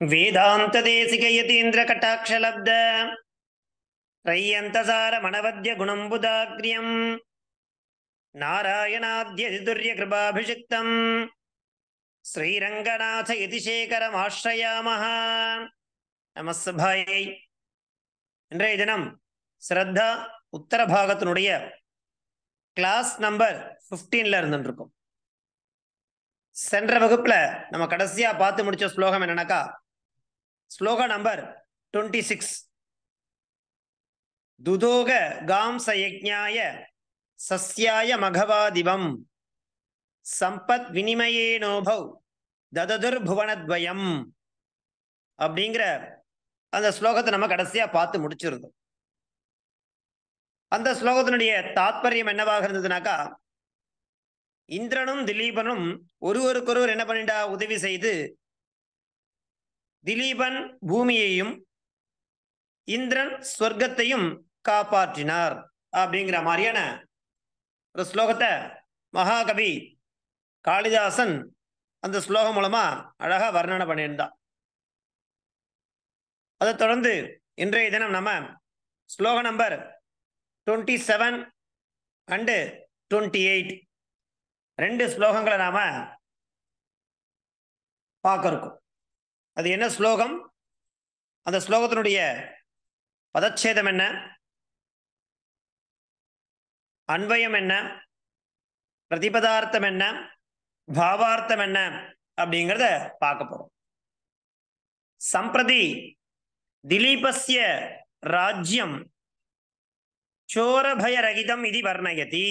वेदांत देशिक यतीन्द्र कटाक्षलब्ध त्रय्यन्तसार मनवद्य गुणम्बुदाग्र्यम् नारायणाद्यतिदुर्य कृपाभिषिक्तम् श्रीरङ्गनाथ यतिशेखरमाश्रयामः. நமஸ்தபாயை. இன்றைய தினம் ஸ்ரத்தா உத்தர பாகத்தினுடைய class number 15ல இருந்துருக்கும். சென்ற வகுப்புல நம்ம கடைசியா பார்த்து முடிச்ச ஸ்லோகம் என்னன்னாக்கா ஸ்லோகம் நம்பர் 26. துதோக காம்ச யஜ்ஞாய சஸ்யாய மகவாதிவம் சம்பத் வினிமயேனோபௌ தததுர் புவனத்வயம் அப்படிங்கிற அந்த ஸ்லோகத்தை நம்ம கடைசியா பார்த்து முடிச்சிருந்தோம். அந்த ஸ்லோகத்தினுடைய தாத்பரியம் என்னவாக இருந்ததுனாக்கா, இந்திரனும் திலீபனும் ஒருவருக்கொருவர் என்ன பண்ணிட்டா உதவி செய்து திலீபன் பூமியையும் இந்திரன் சொர்க்கத்தையும் காப்பாற்றினார் அப்படிங்கிற மாதிரியான ஒரு ஸ்லோகத்தை மகாகவி காளிதாசன் அந்த ஸ்லோகம் மூலமா அழகா வர்ணனை பண்ணியிருந்தான். அதை தொடர்ந்து இன்றைய தினம் நம்ம ஸ்லோகம் நம்பர் 27 and 28 ரெண்டு ஸ்லோகங்களை நாம பார்க்க இருக்கோம். அது என்ன ஸ்லோகம், அந்த ஸ்லோகத்தினுடைய பதச்சேதம் என்ன, அன்வயம் என்ன, பிரதிபதார்த்தம் என்ன, பாவார்த்தம் என்ன அப்படிங்கிறத பார்க்க போறோம். சம்பிரதி திலீபஸ்ய ராஜ்யம் சோரபயரகிதம் இது வர்ணயதி.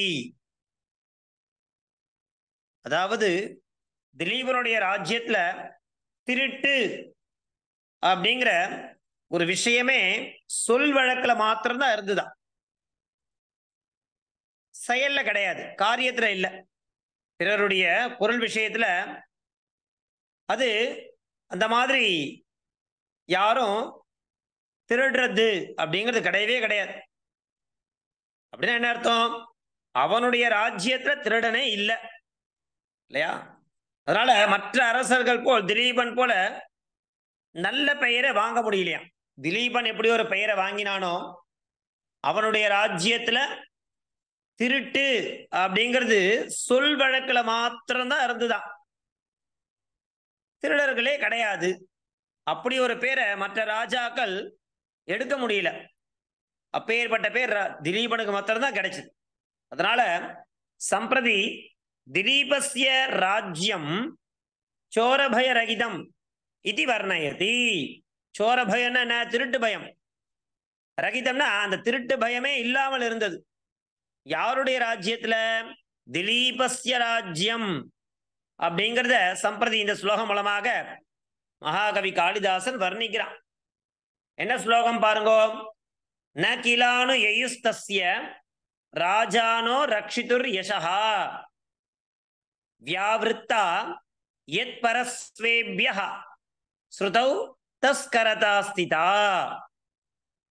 அதாவது திலீபனுடைய ராஜ்யத்துல திருட்டு அப்படிங்கிற ஒரு விஷயமே சொல் வழக்குல மாத்திரம்தான் இருந்துதான், செயல்ல கிடையாது, காரியத்துல இல்ல. பிறருடைய பொருள் விஷயத்துல அது அந்த மாதிரி யாரும் திருடுறது அப்படிங்கிறது கிடையவே கிடையாது. அப்படின்னா என்ன அர்த்தம், அவனுடைய ராஜ்யத்துல திருடனே இல்லை இல்லையா? அதனால மற்ற அரசர்கள் போல் திலீபன் போல நல்ல பெயரை வாங்க முடியலையா. திலீபன் எப்படி ஒரு பெயரை வாங்கினானோ, அவனுடைய ராஜ்யத்துல திருட்டு அப்படிங்கிறது சொல் வழக்குல மாத்திரம்தான் இருந்துதான், திருடர்களே கிடையாது. அப்படி ஒரு பேரை மற்ற ராஜாக்கள் எடுக்க முடியல. அப்பேற்பட்ட பேர் திலீபனுக்கு மாத்திரம்தான் கிடைச்சது. அதனால சம்பிரதி திலீபஸ்ய ராஜ்யம் சோரபயரகிதம் இது வர்ணயதி. சோரபயம்னா என்ன, திருட்டு பயம். ரகிதம்னா அந்த திருட்டு பயமே இல்லாமல் இருந்தது. யாருடைய ராஜ்யத்துல, திலீபஸ்ய ராஜ்யம் அப்படிங்கிறத சம்பிரதி இந்த ஸ்லோகம் மூலமாக மகாகவி காளிதாசன் வர்ணிக்கிறான். என்ன ஸ்லோகம் பாருங்கோ. ந கிலானு யயுஸ்தஸ்ய ராஜானோ ரக்ஷிதுர் யசஹா வியாவிருத்தா யத் பரஸ்வேப்யஹ ஸ்ருதௌ தஸ்கரதா ஸ்திதா.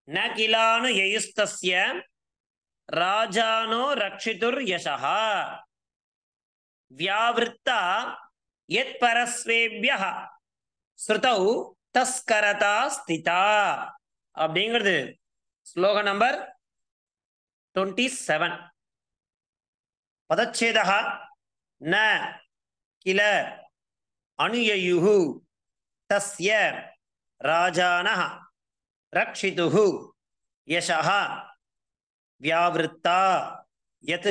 ந கிலானு யயுஸ்தஸ்ய ராஜானோ ரக்ஷிதுர் யசஹா வியாவிருத்தா யத் பரஸ்வேப்யஹ ஸ்ருதௌ தஸ்கரதா ஸ்திதா அப்படிங்கிறது ஸ்லோகம் நம்பர் 27. பதச்சேதः ந கில அனுயயுஹு தஸ்ய ராஜானஹ ரக்ஷிதுஹு யசஹ வியாவிருத்தா யத்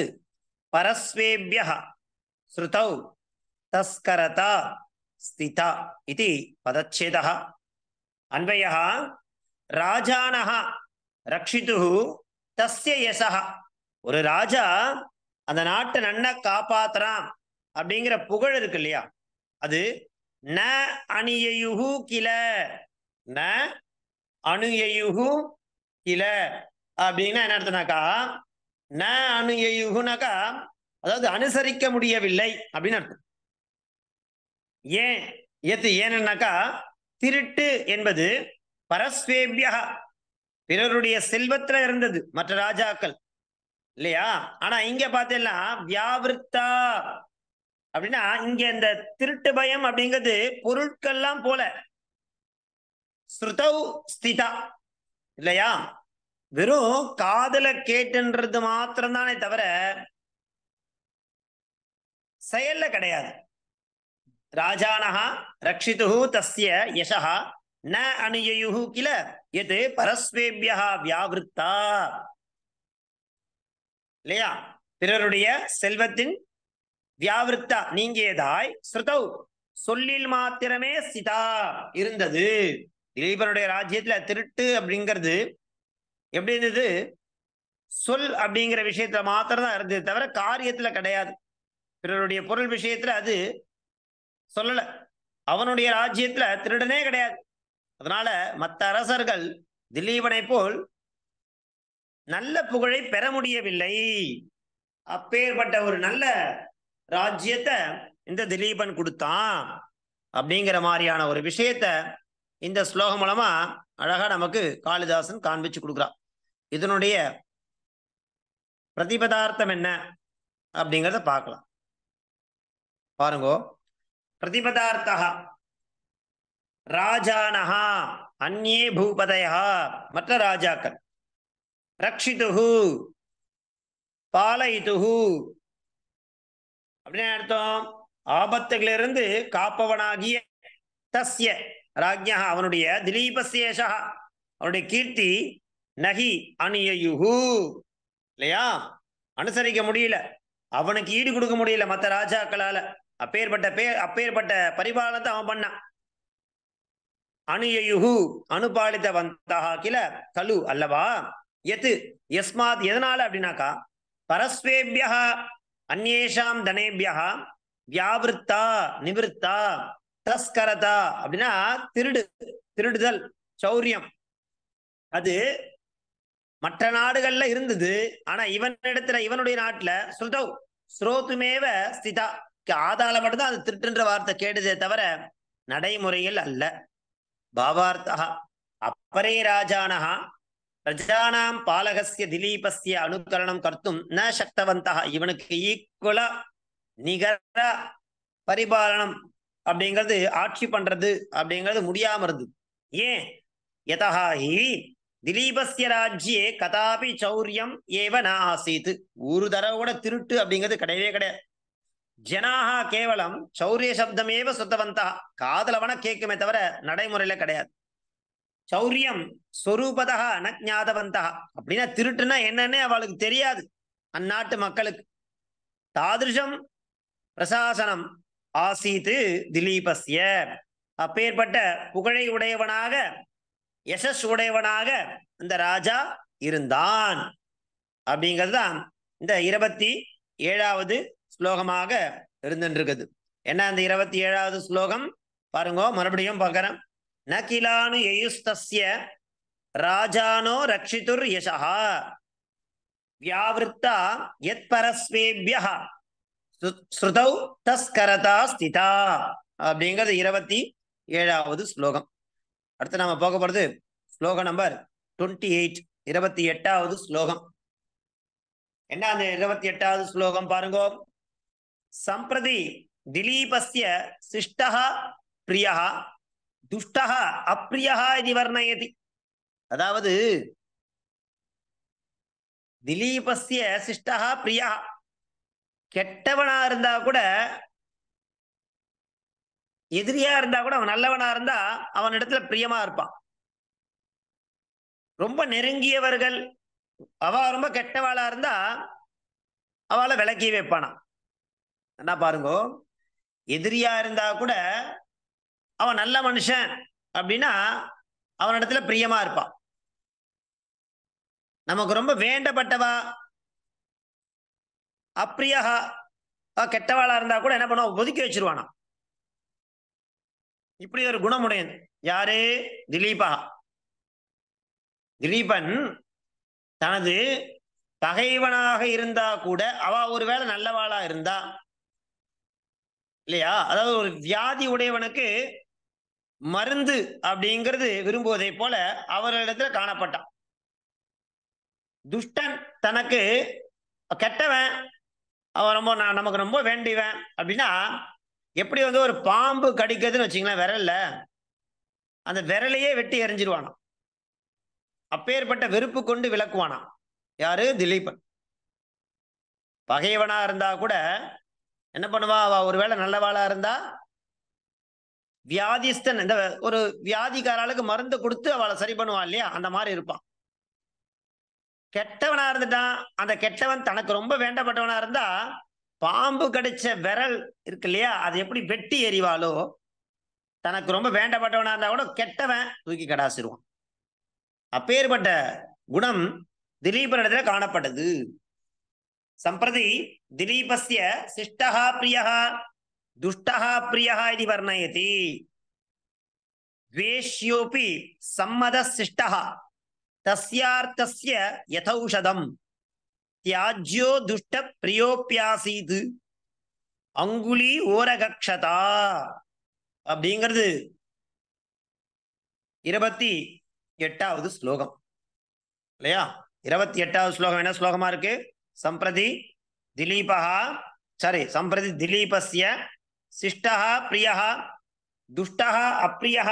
பரஸ்வேப்யஹ ஸ்ருதௌ தஸ்கரதா ஸ்திதா இதி பதச்சேதः. அன்வயः ராஜானஹ ரக்ஷிதுஹு தஸ்ய யசஹ. ஒரு ராஜா அந்த நாட்டை நன்னா காப்பாத்துறான் அப்படிங்கிற புகழ் இருக்கு இல்லையா, அது ந அனுயயுஹு கில, ந அனுயயுஹு கில அப்படின்னா என்ன அர்த்தம்னாக்கா, ந அனுயயுஹுனாக்கா அதாவது அனுசரிக்க முடியவில்லை அப்படின்னு அர்த்தம். ஏன் எது ஏன்னாக்கா, திருட்டு என்பது பரஸ்வேபியா பிறருடைய செல்வத்துல இருந்தது மற்ற ராஜாக்கள் இல்லையா. ஆனா இங்க பார்த்தீங்கன்னா வியாவிருத்தா அப்படின்னா இங்க இந்த திருட்டு பயம் அப்படிங்கிறது பொருட்கள்லாம் போல, ஸ்ருதௌ ஸ்திதா இல்லையா? வெறும் காதல கேட்டுன்றது மாத்திரம் தானே தவிர செயல்ல கிடையாது. ராஜானஹா ரக்ஷிதுஹு தஸ்ய யசஹ ந அனுயயுஹு கில யத் பரஸ்வேப்யஹ வியாவிருத்தா. இல்லையா? பிறருடைய செல்வத்தின் வியாவிருத்தா நீங்கியதாய் ஸ்ருதௌ சொல்லில் மாத்திரமே ஸ்திதா இருந்தது. திலீபனுடைய ராஜ்யத்துல திருட்டு அப்படிங்கிறது எப்படி இருந்தது? சொல் அப்படிங்கிற விஷயத்துல மாத்திரம் தான் இருந்தது தவிர காரியத்துல கிடையாது. பிறருடைய பொருள் விஷயத்துல அது சொல்லல. அவனுடைய ராஜ்யத்துல திருடனே கிடையாது. அதனால மற்ற அரசர்கள் திலீபனை போல் நல்ல புகழை பெற முடியவில்லை. அப்பேற்பட்ட ஒரு நல்ல ராஜ்யத்தை இந்த திலீபன் கொடுத்தான் அப்படிங்கிற மாதிரியான ஒரு விஷயத்த இந்த ஸ்லோகம் மூலமா அழகா நமக்கு காளிதாசன் காண்பிச்சு கொடுக்குறான். இதனுடைய பிரதிபதார்த்தம் என்ன அப்படிங்கிறத பார்க்கலாம். பாருங்கோ. பிரதிபதார்த்தா ராஜானஹா அந்நே பூபதயா மற்ற ராஜாக்கள் ரக்ஷிதுஹு பாலயிதுஹு அப்படின்னு அர்த்தம் ஆபத்துகளிலிருந்து காப்பவனாகிய தஸ்ய ராஜ்யா அவனுடைய திலீபசேஷா அவனுடைய கீர்த்தி நகி அணியுஹு இல்லையா? அனுசரிக்க முடியல, அவனுக்கு ஈடு கொடுக்க முடியல மற்ற ராஜாக்களால. அப்பேற்பட்ட பரிபாலனத்தை அவன் பண்ணான். அணியுஹு அனுபாலித்தவந்தா கில கலு அல்லவா? எது யஸ்மாத் எதனால அப்படின்னாக்கா பரஸ்வேபியா அந்நேஷாம் தனேபியா வியாவிருத்தா நிவிருத்தா தஸ்கரதா அப்படின்னா திருடுதல் சௌரியம் அது மற்ற நாடுகள்ல இருந்தது. ஆனா இவனுடைய நாட்டுல ஸ்ருதௌ ஸ்ரோதுமேவ ஸ்திதா ஆதாள மட்டும்தான் அது திருட்டுன்ற வார்த்தை கேடுதே தவிர நடைமுறையில் அல்ல. பாவார்த்தா அப்பரே ராஜானஹ பிரஜானாம் பாலகஸ்ய திலீபஸ்ய அனுகரணம் கர்த்தும் ந சக்தவந்தா. இவனுக்கு ஈக்குவலா நிகர பரிபாலனம் அப்படிங்கிறது ஆட்சி பண்றது அப்படிங்கிறது முடியாம இருந்தது. ஏன்? யதா ஹி திலீபஸ்ய ராஜ்யே கதாபி சௌரியம் ஏவ ந ஆசீத். ஒரு தடவை கூட திருட்டு அப்படிங்கிறது கிடையவே கிடையாது. ஜனாஹா கேவலம் சௌரிய சப்தமேவ சுத்தவந்தா. காதலவன கேட்குமே தவிர நடைமுறையில கிடையாது. சௌரியம் ஸ்வரூபதா ந ஞாதவந்தா. அப்படின்னா திருட்டுனா என்னன்னு அவளுக்கு தெரியாது அந்நாட்டு மக்களுக்கு. தாதிருஷம் பிரசாசனம் ஆசீத்து திலீபஸ்ய. அப்பேற்பட்ட புகழை உடையவனாக யசஸ் உடையவனாக இந்த ராஜா இருந்தான் அப்படிங்கிறது தான் இந்த 27வது ஸ்லோகமாக இருந்துருக்குது. என்ன அந்த 27வது ஸ்லோகம் பாருங்க, மறுபடியும் பார்க்கிறேன். நகிலானு யயுஸ்தஸ்ய ராஜானோ ரக்ஷிதுர் யசஹ வியாவிருத்தா யத் பரஸ்வேப்யஹ ஸ்ருதௌ தஸ்கரதா ஸ்திதா அப்படிங்கிறது 27வது ஸ்லோகம். அடுத்து நாம போக போறது ஸ்லோகம் நம்பர் 28, 28வது ஸ்லோகம். என்ன அந்த 28வது ஸ்லோகம் பாருங்க. சம்பிரதி திலீபஸ்ய சிஷ்டஹ பிரியஹ துஷ்டஹ அப்ரியஹ இது வர்ணயதி. அதாவது திலீபஸ்ய சிஷ்டஹ பிரியஹ கெட்டவனா இருந்தா கூட, எதிரியா இருந்தா கூட அவன் நல்லவனா இருந்தா அவன் இடத்துல பிரியமா இருப்பான். ரொம்ப நெருங்கியவர்கள் அவ ரொம்ப கெட்டவாளா இருந்தா அவளை விலக்கி வைப்பானா. என்ன பாருங்க, எதிரியா இருந்தா கூட அவன் நல்ல மனுஷன் அப்படின்னா அவனிடத்துல பிரியமா இருப்பான். நமக்கு ரொம்ப வேண்டப்பட்டவா அப்ரியஹா கெட்டவாளா இருந்தா கூட என்ன பண்ணுவோம், ஒதுக்கி வச்சிருவானா. இப்படி ஒரு குணமுடையது யாரு? திலீபா. திலீபன் தனது பகைவனாக இருந்தா கூட அவ ஒருவேளை நல்லவாளா இருந்தா இல்லையா, அதாவது ஒரு வியாதி உடையவனுக்கு மருந்து அப்படிங்கிறது விரும்புவதை போல அவர்களிடத்துல காணப்பட்டான். துஷ்டன் தனக்கு கெட்டவன் அவன் ரொம்ப நமக்கு ரொம்ப வேண்டிவன் அப்படின்னா எப்படி ஒரு பாம்பு கடிக்கிறதுன்னு வச்சுங்களேன் விரல்ல, அந்த விரலையே வெட்டி எறிஞ்சிருவானாம். அப்பேற்பட்ட வெறுப்பு கொண்டு விளக்குவானாம். யாரு? திலீபன். பகைவனா இருந்தா கூட என்ன பண்ணுவா, அவ ஒருவேளை நல்லவாளா இருந்தா வியாதிஸ்தன், இந்த ஒரு வியாதிக்காராளுக்கு மருந்து கொடுத்து அவளை சரி பண்ணுவான் இல்லையா, அந்த மாதிரி இருப்பான். கெட்டவனா இருந்துட்டான், அந்த கெட்டவன் தனக்கு ரொம்ப வேண்டப்பட்டவனா இருந்தா பாம்பு கடிச்ச விரல் இருக்கு இல்லையா, அது எப்படி வெட்டி எறிவாளோ, தனக்கு ரொம்ப வேண்டப்பட்டவனா இருந்தா கூட கெட்டவன் தூக்கி கடாசிருவான். அப்பேற்பட்ட குணம் திலீபனிடத்துல காணப்பட்டது. சம்பிரதி திலீபஸ்ய சிஷ்டஹ பிரியஹ துஷ்டஹ பிரியஹ இது வர்ணயதி. द्वेष्योपि सम्मदः शिष्टः तस्यार्थस्य यथौषधम् त्याज्यो दुष्ट प्रियोप्यासीत् अंगुली ओरगक्षता அப்படிங்கிறது 28வது ஸ்லோகம் இல்லையா? 28வது ஸ்லோகம் என்ன ஸ்லோகமா இருக்கு? சம்பிரதி திலீபஸ்ய சிஷ்டஹ பிரியஹ துஷ்டஹ அப்ரியஹ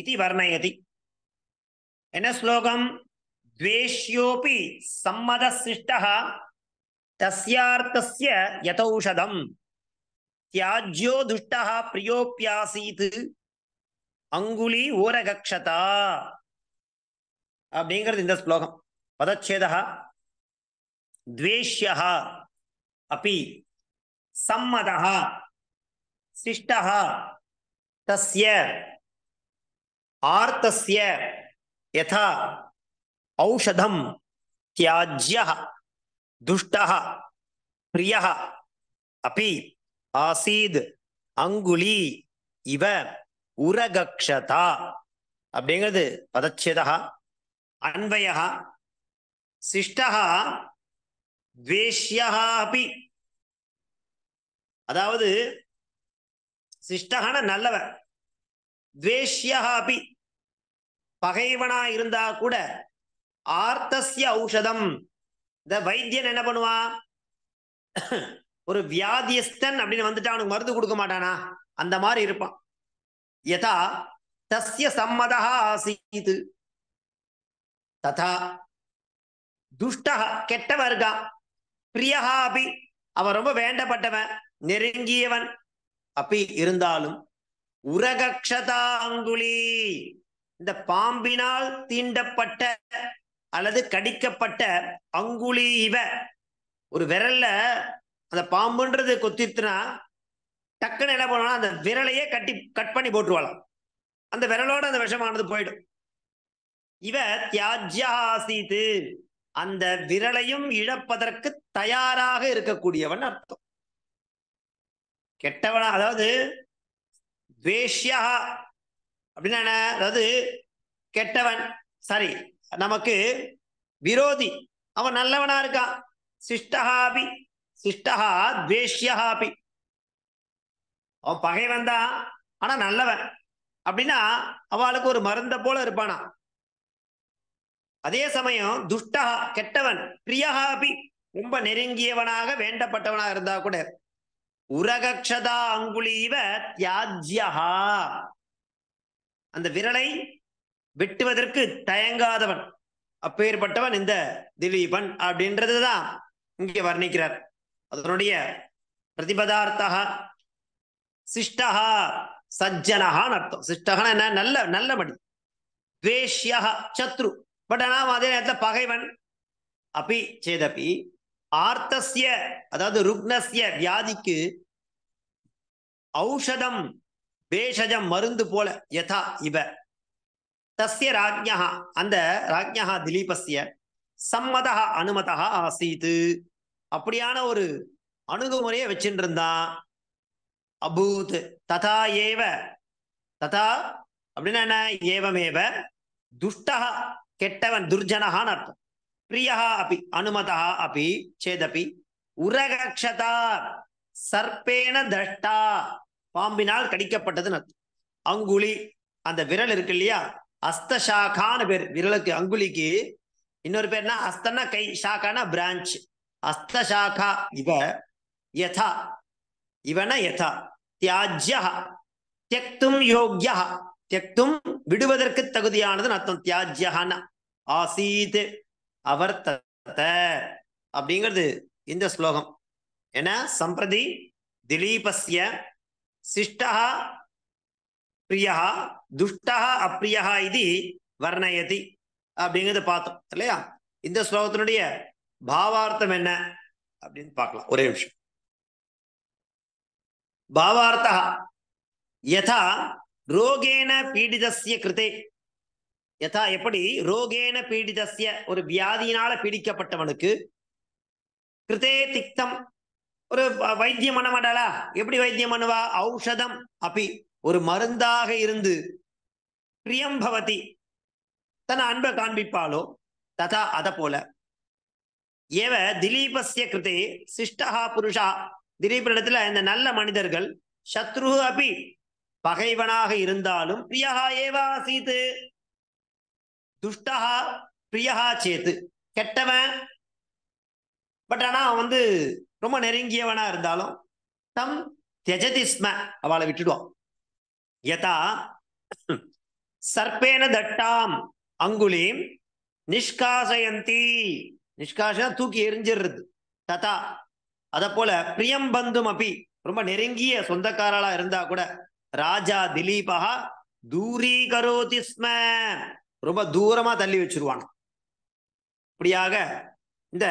इति वर्णयति. என்ன ஸ்லோகம்? द्वेष्योपि सम्मदशिष्टः तस्यार्थस्य यथौषधम् त्याज्यो दुष्टः प्रियोप्यासीत् अंगुली ओरगक्षता அப்படிங்கிறது இந்த ஸ்லோகம். பதச்சேதः द्वेष्यः अपि सम्मदः शिष्टः तस्य आर्तस्य यथा औषधं त्याज्यः दुष्टः प्रियः अपि आसीद् अंगुली इव उरगक्षता அப்படிங்கிறது பதச்சேதः. अन्वयः शिष्टः द्वेष्यः अपि, அதாவது சிஷ்டஹன நல்லவன், द्वेष्यः अपि பகைவனா இருந்தா கூட, ஆர்த்தஸ்ய ஔஷதம், இந்த வைத்தியன் என்ன பண்ணுவான், ஒரு வியாதியஸ்தன் அப்படின்னு வந்துட்டு அவனுக்கு மருந்து கொடுக்க மாட்டானா, அந்த மாதிரி இருப்பான். யதா தஸ்ய சம்மதஹ ஆசீத் ததா துஷ்டஹ கெட்டவன் இருக்கான், பிரியஹா அபி அவன் ரொம்ப வேண்டப்பட்டவன் நெருங்கியவன், அப்படி இருந்தாலும் உரகக்ஷதா அங்குலி இந்த பாம்பினால் தீண்டப்பட்ட அல்லது கடிக்கப்பட்ட அங்குலி இவ, ஒரு விரல்ல அந்த பாம்புன்றது கொத்தித்துனா டக்குன்னு என்ன பண்ணுவானா, அந்த விரலையே கட் பண்ணி போட்டுருவாளாம். அந்த விரலோட அந்த விஷமானது போயிடும். இவ தியாஜ்யா ஆசீத், அந்த விரலையும் இழப்பதற்கு தயாராக இருக்கக்கூடியவன் அர்த்தம். கெட்டவனா, அதாவது துவேஷ்யா அப்படின்னா என்ன, அதாவது கெட்டவன், சரி நமக்கு விரோதி, அவன் நல்லவனா இருக்கான். சிஷ்டஹாபி சிஷ்டஹா துவேஷ்யஹாபி, அவன் பகைவன் தான் ஆனா நல்லவன் அப்படின்னா அவளுக்கு ஒரு மருந்த போல இருப்பானா. அதே சமயம் துஷ்டா கெட்டவன், பிரியஹாபி ரொம்ப நெருங்கியவனாக வேண்டப்பட்டவனாக இருந்தா கூட, உரகக்ஷதா அங்குலீவ தியாஜ்யஹா அந்த விரலை வெட்டுவதற்கு தயங்காதவன், அப்பேற்பட்டவன் இந்த திலீபன் அப்படின்றதுதான் இங்கே வர்ணிக்கிறார். அதனுடைய பிரதிபதார்த்தா சிஷ்டஹா சஜ்ஜனஹான்னு அர்த்தம். சிஷ்டஹான என்ன, நல்ல நல்லபடி. துவேஷ்யா சத்ரு, பட் ஆனால் அதே நேரத்தில் பகைவன். அப்படி சேதப்பி ஆர்த்தஸ்ய, அதாவது ருக்னஸ்ய வியாதிக்கு, ஔஷதம் பேஷஜம் மருந்து போல, யதா இவ தஸ்ய ராஜ்ஞா அந்த ராஜ்ஞா திலீபஸ்ய சம்மதா அனுமதா ஆசீத், அப்படியான ஒரு அணுகுமுறையை வச்சுட்டு இருந்தான். அபூத் ததா ஏவ, ததா அப்படின்னா என்ன, ஏவமேவ துஷ்டா கெட்டவன் துர்ஜனஹான்னு அர்த்தம். பிரியா அப்படி அனுமதா அப்படி சேதப்பி உரகக்ஷதா சர்ப்பேன தஷ்டா பாம்பினால் கடிக்கப்பட்டதுன்னு அர்த்தம். அங்குலி அந்த விரல் இருக்கு இல்லையா, அஸ்தசாகான்னு பேர் விரலுக்கு. அங்குலிக்கு இன்னொரு பேர்னா அஸ்தன்னா கை, ஷாக்கானா பிரான்ச். அஸ்தசாகா இவ யதா, இவன யதா தியாஜ்ய தியக்தும் யோக்ய, தியக்தும் விடுவதற்கு தகுதியானதுன்னு அர்த்தம். தியாஜ்யஹான ஆசீத் அவர்த்தத அப்படிங்கிறது இந்த ஸ்லோகம். ஏன்னா சம்பிரதி திலீபஸ்ய சிஷ்டா பிரியா துஷ்டா அப்பிரியா இது வர்ணயதி அப்படிங்கிறத பார்த்தோம் இல்லையா? இந்த ஸ்லோகத்தினுடைய பாவார்த்தம் என்ன அப்படின்னு பார்க்கலாம். ஒரே நிமிஷம். பாவார்த்தா யதா ரோகேன பீடிதஸ்ய கிருதே, யதா எப்படி ரோகேன பீடிதஸ்ய ஒரு வியாதியினால பீடிக்கப்பட்டவனுக்கு, கிருதே திக்தம் ஒரு வைத்தியம் பண்ண மாட்டாளா? எப்படி வைத்தியம் பண்ணுவா? ஔஷதம் அப்படி ஒரு மருந்தாக இருந்து, பிரியம் பவதி தன் அன்பை காண்பிப்பாளோ ததா அத போல, ஏவ திலீபஸ்ய கிருதே சிஷ்டா புருஷா, திலீபனிடத்துல இந்த நல்ல மனிதர்கள், சத்ரு அப்படி பகைவனாக இருந்தாலும், பிரியா ஏவ ஆசீத் துஷ்டா பிரியா சேத்து, கெட்டவன் பட் ஆனா அவன் ரொம்ப நெருங்கியவனா இருந்தாலும் தம் தியஜதி ஸ்ம, அவளை விட்டுடுவான். யதா சர்ப்பேன தட்டாம் அங்குலீம் நிஷ்காசயந்தி, நிஷ்காசம் தூக்கி எரிஞ்சிடுறது, ததா அத போல பிரியம் பந்தும் அப்படி ரொம்ப நெருங்கிய சொந்தக்காரலா இருந்தா கூட, ராஜா திலீபா தூரீகரோதி ஸ்ம, ரொம்ப தூரமா தள்ளி வச்சிருவான். இப்படியாக இந்த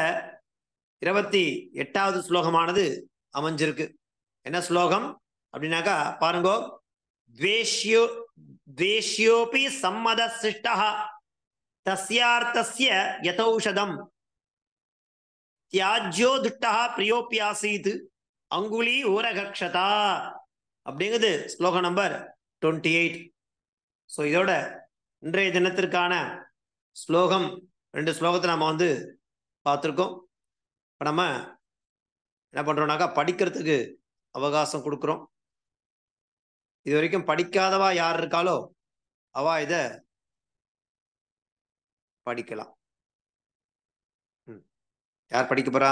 28வது ஸ்லோகமானது அமைஞ்சிருக்கு. என்ன ஸ்லோகம் அப்படின்னாக்கா பாருங்கோ. द्वेष्योपि सम्मदशिष्टः तस्यार्थस्य यतौषधम् தியாஜ்யோ துஷ்டா பிரியோப்பியாசீத் அங்குலி ஊரகக்ஷதா அப்படிங்கிறது ஸ்லோகம் நம்பர் 28. ஸோ இதோட இன்றைய தினத்திற்கான ஸ்லோகம் 2 ஸ்லோகத்தை நம்ம பார்த்துருக்கோம். இப்போ நம்ம என்ன பண்றோம்னாக்கா படிக்கிறதுக்கு அவகாசம் கொடுக்குறோம். இது வரைக்கும் படிக்காதவா யார் இருக்காளோ அவா இத படிக்கலாம். யார் படிக்க போறா?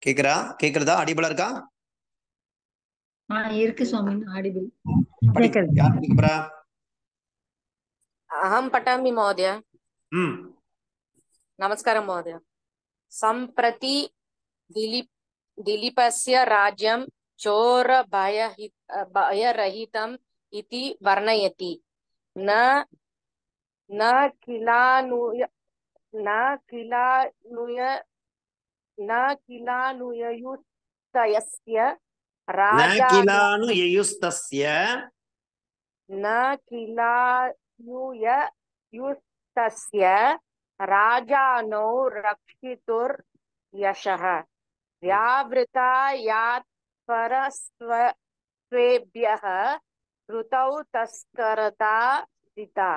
கேக்குறதா? ஆடிபிளா இருக்கா? இருக்கு சுவாமி, ஆடிபிள். யார் படிக்க போறா? अहं पठामि महोदय. नमस्कारं महोदय. सम्प्रति दिलीपस्य राज्यं चोरभयरहितम् इति वर्णयति. न किलानुयुस्तस्य राजानौ रक्षितुर्यशः व्यावृता यात् परस्वेभ्यः ऋतौ तस्करता स्थिता.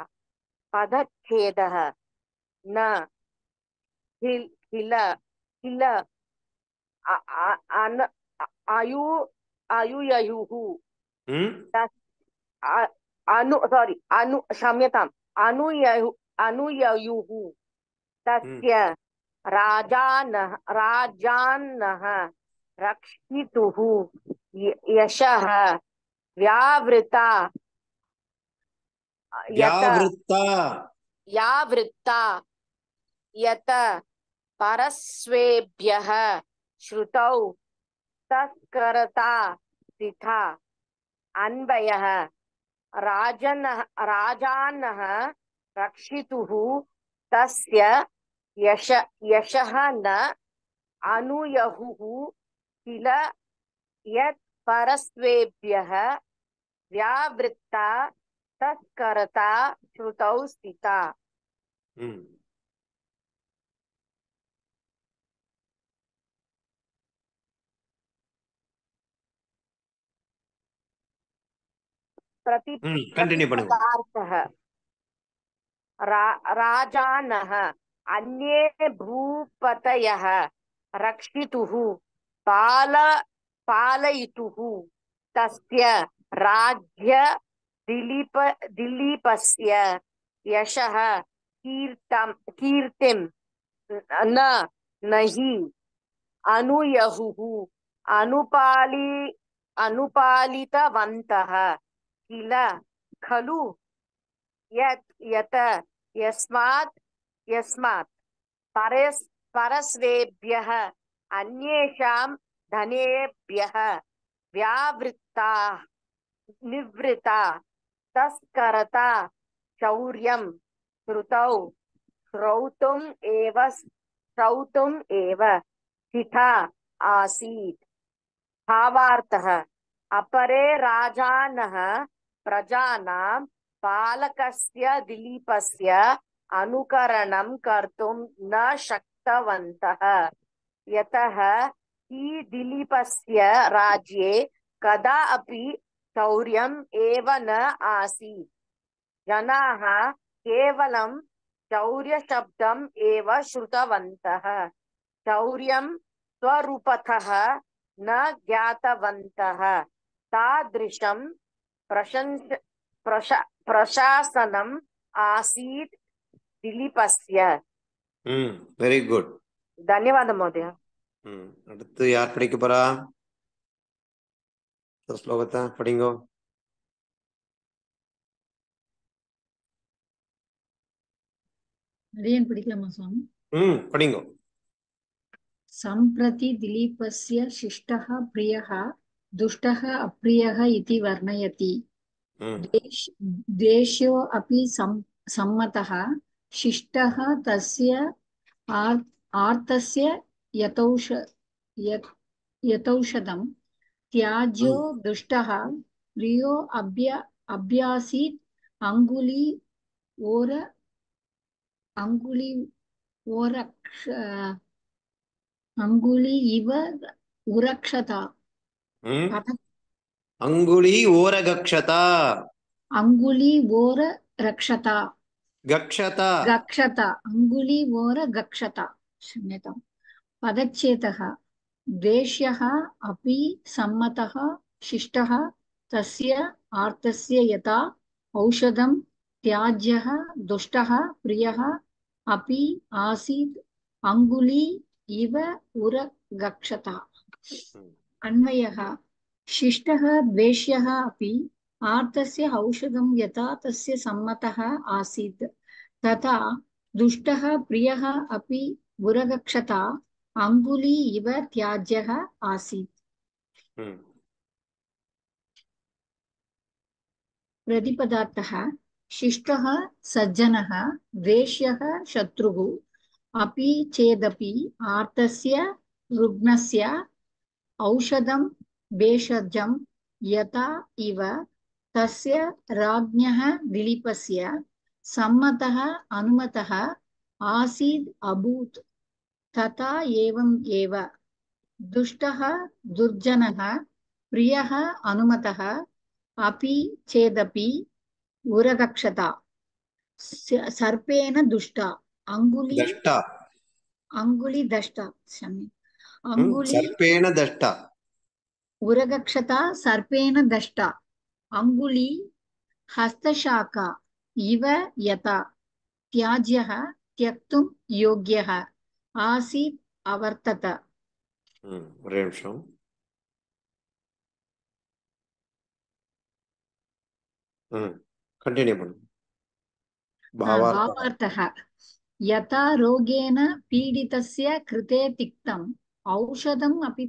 पदच्छेदः न किल अयुयुः क्षम्यताम् अनुयुः तस्य राजानः रक्षितुः यशः व्यावृता यत परस्वेभ्यः श्रुतौ तस्करता स्थिता. अन्वयः राजानः रक्षितुः तस्य यशः न अनुयुः किल यत् परस्वेभ्यः व्यावृत्ता तस्करता श्रुतौ स्थिता. प्रतिपदार्थः राजानः अन्ये भूपतयः रक्षितुः पालयितुः तस्य राज्य दिलीपस्य यशः कीर्तिं नहि अनुयुः अनुपालितवन्तः किल खलु यत यस्मात् परस्वेभ्यः अन्येषां धनेभ्यः व्यावृत्ता निवृत्ता तस्करता शौर्यं श्रौतुम् एव स्थिता आसीत्। भावार्थः अपरे राजानः प्रजानां पालकस्य दिलीपस्य अनुकरणं कर्तुं न शक्तवन्तः यतः हि दिलीपस्य राज्ये कदा अपि शौर्यम् एव न आसीत्। जनाः केवलं शौर्यशब्दम् एव श्रुतवन्तः, शौर्यं स्वरूपतः न ज्ञातवन्तः। तादृशं प्रशासनम् आसीत् दिलीपस्य। Very good. धन्यवाद महोदय. அடுத்து யார் படிக்க போறா? ஸ்லோகத்தை படிங்கோ. படிக்கலாமா சுவாமி? படிங்கோ. सम्प्रति दिलीपस्य शिष्टः प्रियः दुष्टः अप्रियः इति वर्णयति। देशो अपि सम्मतः शिष्टः तस्य आर्तस्य यतौषधं त्याज्यो दुष्टः प्रियो अभ्यासीत् अंगुली इव उरक्षता। अंगुली ओर गक्षता अंगुली ओर गक्षता। क्षम्यताम्। पदच्छेदः द्वेष्यः अपि सम्मतः शिष्टः तस्य आर्तस्य यथा औषधं त्याज्यः दुष्टः प्रियः अपि आसीत् अंगुली इव उरगक्षता। अन्वयः शिष्टः द्वेष्यः अपि आर्तस्य औषधं यथा तस्य सम्मतः आसीत् तथा दुष्टः प्रियः अपि उरगक्षता अंगुली इव त्याज्यः आसीत्। प्रतिपदार्थः शिष्टः सज्जनः द्वेष्यः शत्रुः अपि चेदपि आर्तस्य रुग्णस्य औषधं भेषजं यथा इव तस्य राज्ञः दिलीपस्य सम्मतः अनुमतः आसीत् अभूत् तथा एवं एव दुष्टः दुर्जनः प्रियः अनुमतः अपि चेदपि उरगक्षता सर्पेण दुष्टा अंगुली दष्टा सर्पेण दष्टा उरगक्षता सर्पेण दष्टा अंगुली हस्तशाखा इव यथा त्याज्यः त्यक्तुं योग्यः आसीत् अवर्तत। ஒரே நிமிஷம். कंटिन्यू பண்ணு. भावार्थः यथा रोगेण पीडितस्य कृते तिक्तम् औषधम् अपि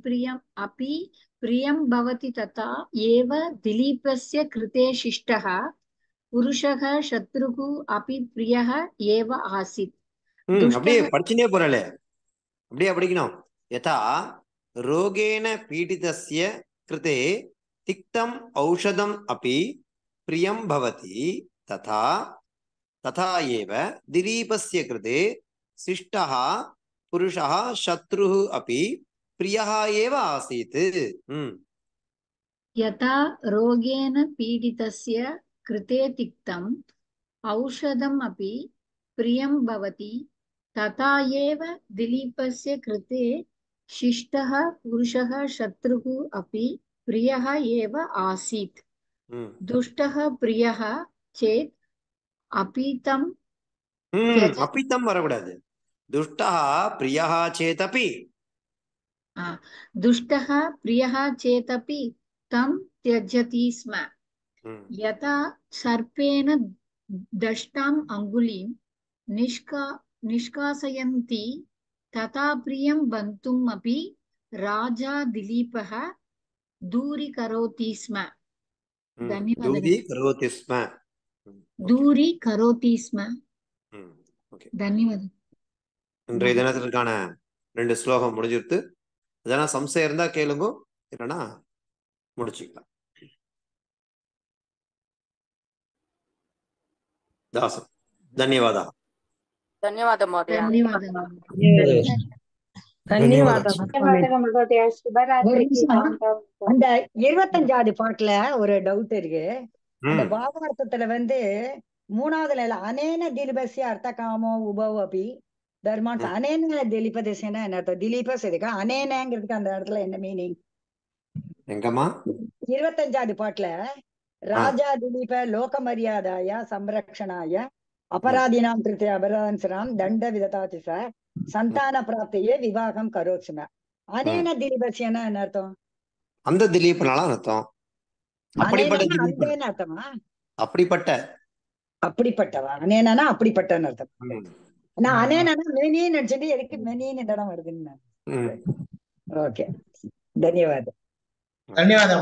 प्रियं भवति तथा एव दिलीपस्य कृते शिष्टः पुरुषः शत्रुः अपि प्रियः एव आसीत्। அப்படியே படிச்சுனே போறலே, அப்படியே படிக்கணும். यथा रोगेण पीडितस्य कृते तिक्तम् औषधम् अपि प्रियं भवति तथा एव दिलीपस्य कृते शिष्टः पुरुषः शत्रुः अपि प्रियः एव आसीत्। यथा रोगेण पीडितस्य कृते तिक्तम् औषधम् अपि प्रियं भवति तथा एव दिलीपस्य कृते शिष्टः पुरुषः शत्रुः अपि प्रियः एव आसीत्। दुष्टः प्रियः चेत् अपितं अपितं வரக்கூடாது. दुष्टः प्रियः चेतपि दुष्टः प्रियः चेतपि तं त्यजति स्म यथा सर्पेण दष्टाम् अङ्गुलीं निष्कासयन्ति तथा प्रियं बन्तुम् अपि राजा दिलीपः दूरीकरोति स्म धन्यवादः दूरीकरोति स्म. दूरीकरोति स्म धन्यवादः இன்றைய தினத்திற்கான 2 ஸ்லோகம் முடிஞ்சிருத்து. எதனா சம்சயம் இருந்தா கேளுங்க, இல்லைன்னா முடிச்சுக்கலாம். தாசன் ధన్యవాదాలు. ಧನ್ಯವಾದ ಮಹೋದಯ. அந்த 25வது பாட்டுல ஒரு டவுட் இருக்கு. அந்த பாவார்த்தத்துல மூணாவது லைன்ல அனேன திலீபஸ்ய அர்த்த காமோ உபவ் அபி தர்மான் அனேன திலீபதேசனா என்ன அர்த்தம்? திலீபஸ் இருக்கா, அனேனங்கிறதுக்கு அந்த இடத்துல என்ன மீனிங்? எங்கம்மா 25வது பாட்டுல ராஜா திலீப லோக மரியாதாய சம்ரக்ஷணாய அபராதினாம் கிருத்தே அபராதன்சராம் தண்ட விததாதி ச சந்தான பிராப்தியே விவாகம் கரோத்ஸ்ம. அனேன திலீபஸ்யனா என்ன அர்த்தம்? அந்த திலீப்னால அர்த்தம். அப்படிப்பட்ட அனேன அர்த்தமா? அப்படிப்பட்டவா? அனேனா அப்படிப்பட்டன்னு அர்த்தம். நான் அனேனா மெனின்னு நினைச்சிட்டு எதுக்கு மெனின்னு இந்த இடம் வருதுன்னு. ஓகே, ಧನ್ಯವಾದ. ಧನ್ಯವಾದ.